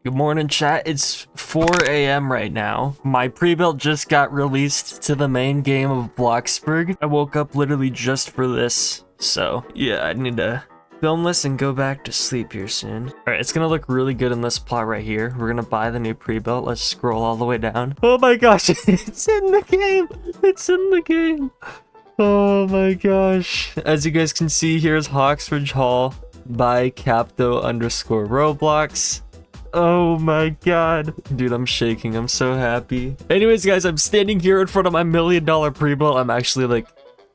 Good morning, chat. It's 4 a.m. right now. My pre-built just got released to the main game of Bloxburg. I woke up literally just for this. So, yeah, I need to film this and go back to sleep here soon. Alright, it's gonna look really good in this plot right here. We're gonna buy the new pre-built. Let's scroll all the way down. Oh my gosh, it's in the game! It's in the game! Oh my gosh. As you guys can see, here's Hawksridge Hall by Capto_Roblox. Oh my god. Dude, I'm shaking. I'm so happy. Anyways, guys, I'm standing here in front of my $1 million pre-built. I'm actually like,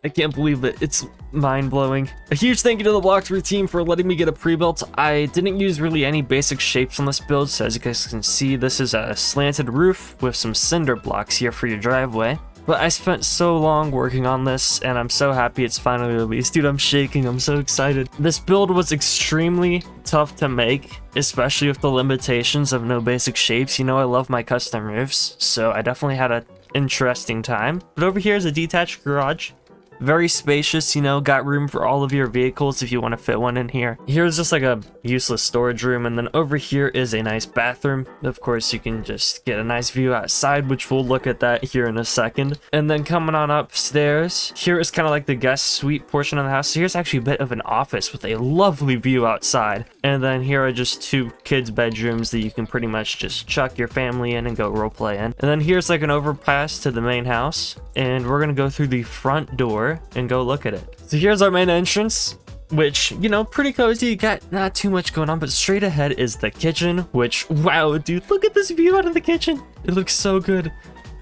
I can't believe it. It's mind-blowing. A huge thank you to the Bloxburg team for letting me get a pre-built. I didn't use really any basic shapes on this build, so as you guys can see, this is a slanted roof with some cinder blocks here for your driveway. But I spent so long working on this, and I'm so happy it's finally released. Dude, I'm shaking. I'm so excited. This build was extremely tough to make, especially with the limitations of no basic shapes. You know, I love my custom roofs, so I definitely had an interesting time. But over here is a detached garage. Very spacious, you know, got room for all of your vehicles if you want to fit one in here. Here's just like a useless storage room, and then over here is a nice bathroom. Of course, you can just get a nice view outside, which we'll look at that here in a second. And then coming on upstairs, here is kind of like the guest suite portion of the house. So here's actually a bit of an office with a lovely view outside. And then here are just two kids' bedrooms that you can pretty much just chuck your family in and go roleplay in. And then here's like an overpass to the main house, and we're gonna go through the front door and go look at it. So here's our main entrance, which, you know, pretty cozy. Got not too much going on, but straight ahead is the kitchen, which, wow, dude, look at this view out of the kitchen. It looks so good.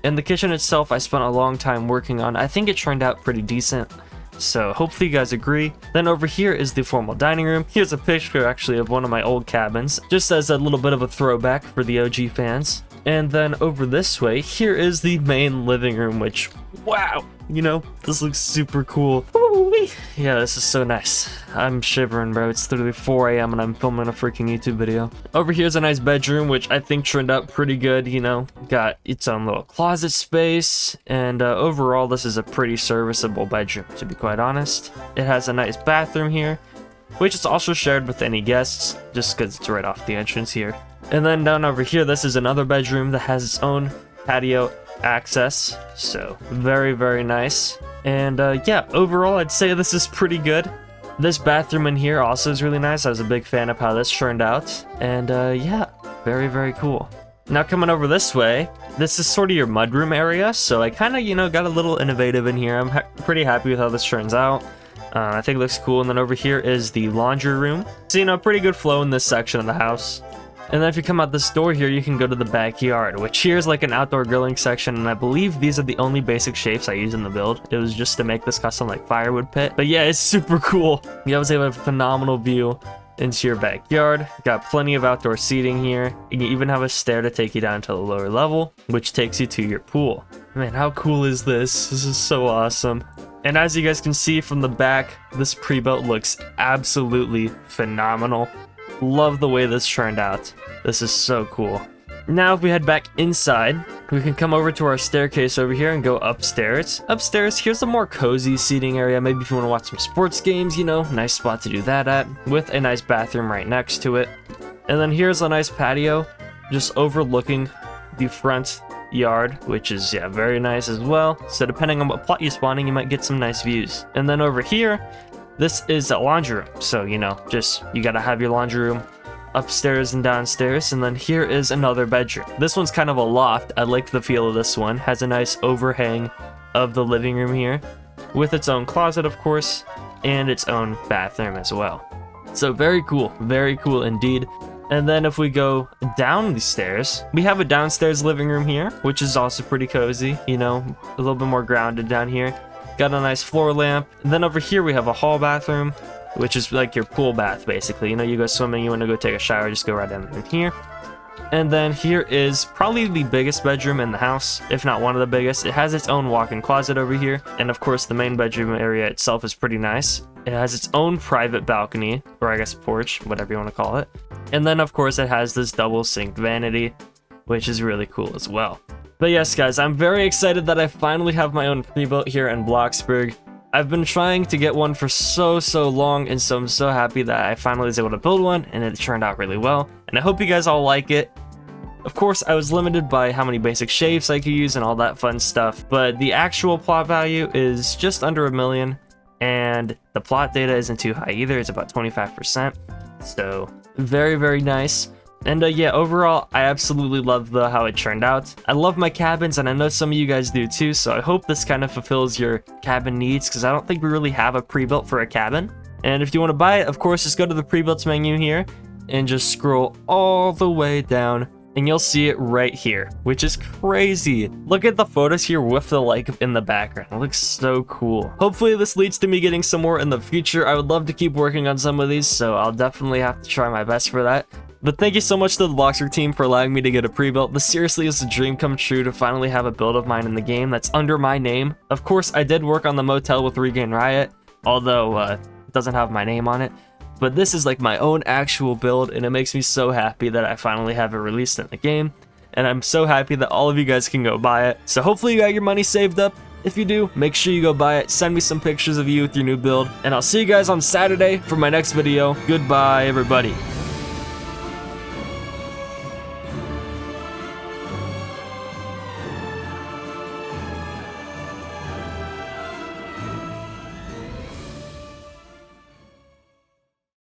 And the kitchen itself, I spent a long time working on. I think it turned out pretty decent, so hopefully you guys agree. Then over here is the formal dining room. Here's a picture actually of one of my old cabins, just as a little bit of a throwback for the OG fans. And then over this way, here is the main living room, which, wow, you know, this looks super cool. Ooh-wee. Yeah, this is so nice. I'm shivering, bro. It's literally 4 a.m. and I'm filming a freaking YouTube video. Over here's a nice bedroom, which I think turned out pretty good, you know. Got its own little closet space, and overall, this is a pretty serviceable bedroom, to be quite honest. It has a nice bathroom here, which is also shared with any guests, just because it's right off the entrance here. And then down over here, this is another bedroom that has its own patio access, so very, very nice. And yeah, overall, I'd say this is pretty good. This bathroom in here also is really nice. I was a big fan of how this turned out, and yeah, very, very cool. Now coming over this way, this is sort of your mudroom area, so I kind of, you know, got a little innovative in here. I'm pretty happy with how this turns out. I think it looks cool. And then over here is the laundry room. So, you know, pretty good flow in this section of the house. And then if you come out this door here, you can go to the backyard, which here's like an outdoor grilling section, and I believe these are the only basic shapes I use in the build. It was just to make this custom like firewood pit. But yeah, it's super cool. You always have a phenomenal view into your backyard. Got plenty of outdoor seating here. You can even have a stair to take you down to the lower level, which takes you to your pool. Man, how cool is this? This is so awesome. And as you guys can see from the back, this pre-built looks absolutely phenomenal. Love the way this turned out. This is so cool. Now if we head back inside, we can come over to our staircase over here and go upstairs. Upstairs, here's a more cozy seating area. Maybe if you want to watch some sports games, you know, nice spot to do that at, with a nice bathroom right next to it. And then here's a nice patio, just overlooking the front yard, which is, yeah, very nice as well. So depending on what plot you're spawning, you might get some nice views. And then over here, this is a laundry room. So, you know, just, you gotta have your laundry room upstairs and downstairs. And then here is another bedroom. This one's kind of a loft. I like the feel of this one. Has a nice overhang of the living room here, with its own closet, of course, and its own bathroom as well. So very cool indeed. And then if we go down the stairs, we have a downstairs living room here, which is also pretty cozy, you know, a little bit more grounded down here. Got a nice floor lamp. And then over here we have a hall bathroom, which is like your pool bath, basically. You know, you go swimming, you want to go take a shower, just go right down in here. And then here is probably the biggest bedroom in the house, if not one of the biggest. It has its own walk-in closet over here. And of course, the main bedroom area itself is pretty nice. It has its own private balcony, or I guess porch, whatever you want to call it. And then of course, it has this double sink vanity, which is really cool as well. But yes, guys, I'm very excited that I finally have my own pre-built here in Bloxburg. I've been trying to get one for so long, and so I'm so happy that I finally was able to build one, and it turned out really well. And I hope you guys all like it. Of course, I was limited by how many basic shapes I could use and all that fun stuff, but the actual plot value is just under $1 million, and the plot data isn't too high either. It's about 25%, so very, very nice. And yeah, overall, I absolutely love how it turned out. I love my cabins, and I know some of you guys do too, so I hope this kind of fulfills your cabin needs, because I don't think we really have a pre-built for a cabin. And if you want to buy it, of course, just go to the pre-built menu here, and just scroll all the way down, and you'll see it right here, which is crazy. Look at the photos here with the lake in the background. It looks so cool. Hopefully this leads to me getting some more in the future. I would love to keep working on some of these, so I'll definitely have to try my best for that. But thank you so much to the Bloxburg team for allowing me to get a pre-built. This seriously is a dream come true to finally have a build of mine in the game that's under my name. Of course, I did work on the motel with Regain Riot, although it doesn't have my name on it. But this is like my own actual build, and it makes me so happy that I finally have it released in the game. And I'm so happy that all of you guys can go buy it. So hopefully you got your money saved up. If you do, make sure you go buy it. Send me some pictures of you with your new build. And I'll see you guys on Saturday for my next video. Goodbye, everybody.